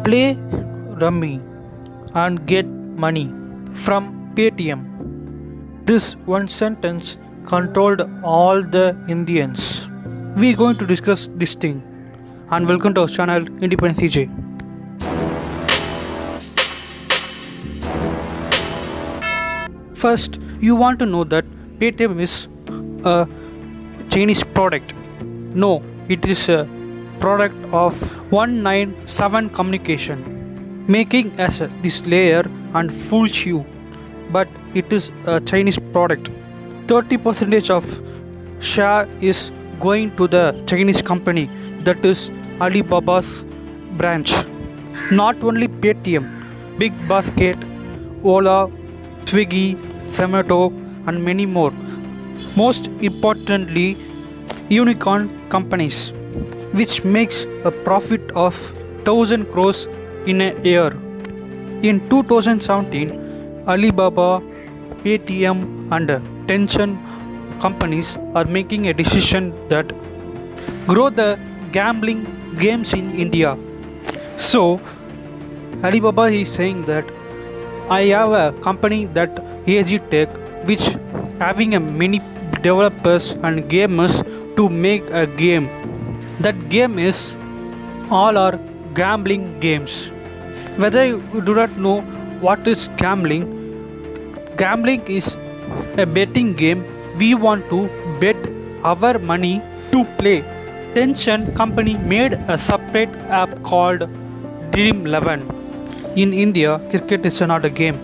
Play Rummy and get money from Paytm. This one sentence controlled all the Indians. We're going to discuss this thing. And welcome to our channel Independent CJ. First, you want to know that Paytm is a Chinese product. No, it is a product of 197 communication, making as this layer and fools you. But it is a Chinese product. 30% of share is going to the Chinese company, that is Alibaba's branch. Not only Paytm, Big Basket, Ola, Swiggy, Zomato, and many more. Most importantly, unicorn companies, which makes a profit of 1000 crores in a year. In 2017, Alibaba, Paytm, and Tencent companies are making a decision that grow the gambling games in India. So, Alibaba is saying that I have a company that AG Tech, which having a many developers and gamers to make a game. That game is all are gambling games. Whether you do not know what is gambling, gambling is a betting game. We want to bet our money to play. Tencent company made a separate app called Dream 11. In India, cricket is not a game,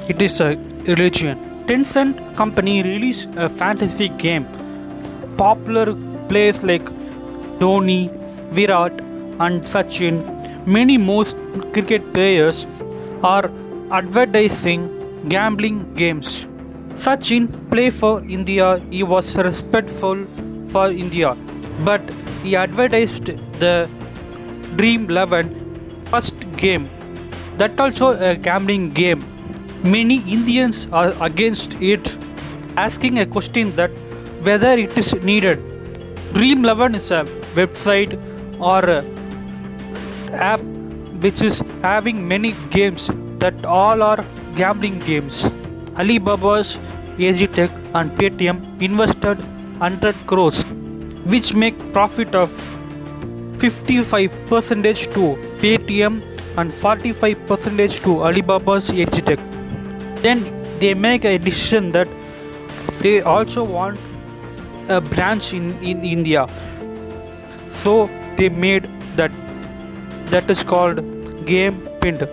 it is a religion. Tencent company released a fantasy game. Popular players like Dhoni, Virat, and Sachin, many most cricket players are advertising gambling games. Sachin played for India, he was respectful for India, but he advertised the Dream 11 first game. That also a gambling game. Many Indians are against it, asking a question that whether it is needed. Dream 11 is a website or a app which is having many games that all are gambling games. Alibaba's AG Tech and Paytm invested 100 crores, which make profit of 55% to Paytm and 45% to Alibaba's AG Tech. Then they make a decision that they also want a branch in India. So they made that is called Game Pinned.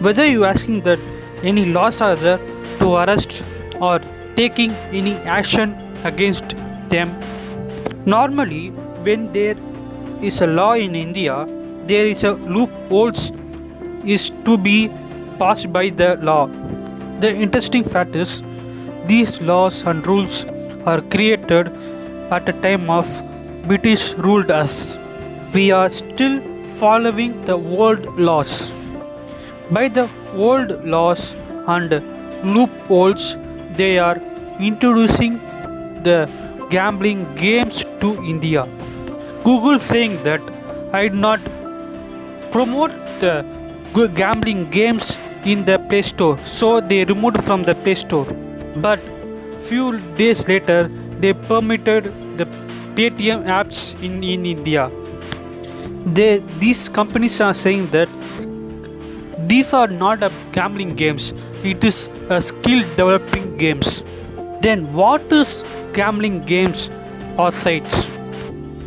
Whether you asking that any laws are there to arrest or taking any action against them. Normally, when there is a law in India, there is a loopholes is to be passed by the law. The interesting fact is these laws and rules are created at a time of British ruled us. We are still following the old laws. By the old laws and loopholes, they are introducing the gambling games to India. Google saying that I did not promote the gambling games in the Play Store, so they removed from the Play Store. But few days later, they permitted the Paytm apps in India. These companies are saying that these are not a gambling games, it is a skill developing games. Then what is gambling games or sites?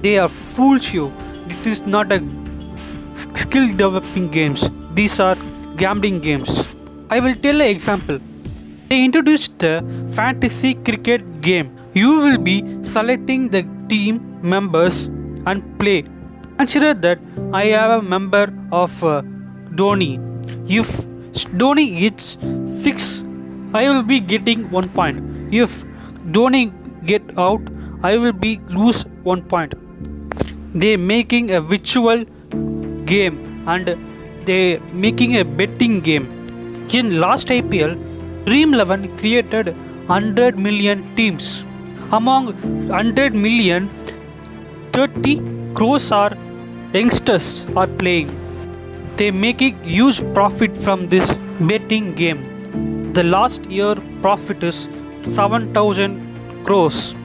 They are fools you. It is not a skill developing games. These are gambling games. I will tell an example. They introduced the fantasy cricket game. You will be selecting the team members and play. Consider that I am a member of Dhoni. If Dhoni hits 6, I will be getting 1 point. If Dhoni get out, I will be lose 1 point. They making a virtual game and they making a betting game. In last IPL, Dream 11 created 100 million teams. Among 100 million, 30 crores are youngsters are playing. They making huge profit from this betting game. The last year profit is 7,000 crores.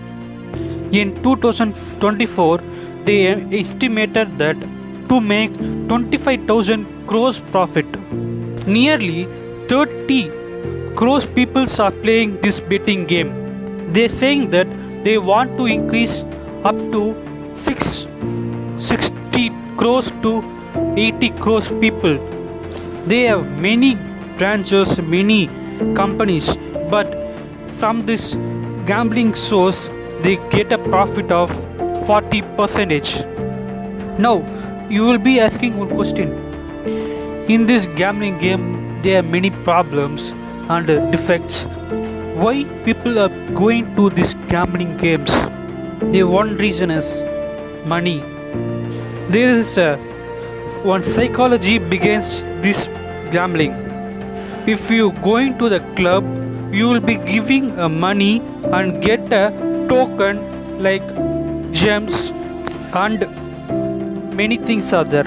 In 2024, they estimated that to make 25,000 crores profit. Nearly 30 crores people are playing this betting game. They're saying that they want to increase up to 60 crores to 80 crores people. They have many branches, many companies, but from this gambling source they get a profit of 40%. Now you will be asking one question. In this gambling game there are many problems and defects. Why people are going to these gambling games? The one reason is money. There is one psychology begins this gambling. If you going to the club, you will be giving money and get a token like gems and many things are there.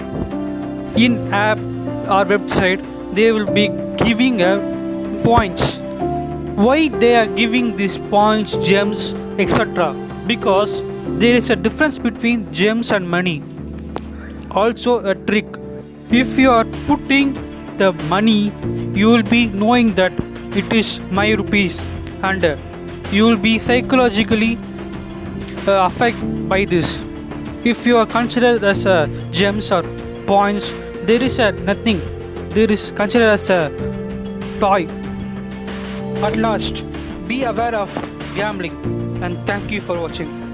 In app or website, they will be giving points. Why they are giving these points, gems, etc.? Because there is a difference between gems and money. Also a trick. If you are putting the money, you will be knowing that it is my rupees, and you will be psychologically affected by this. If you are considered as gems or points, there is nothing. There is considered as a toy. At last, be aware of gambling, and thank you for watching.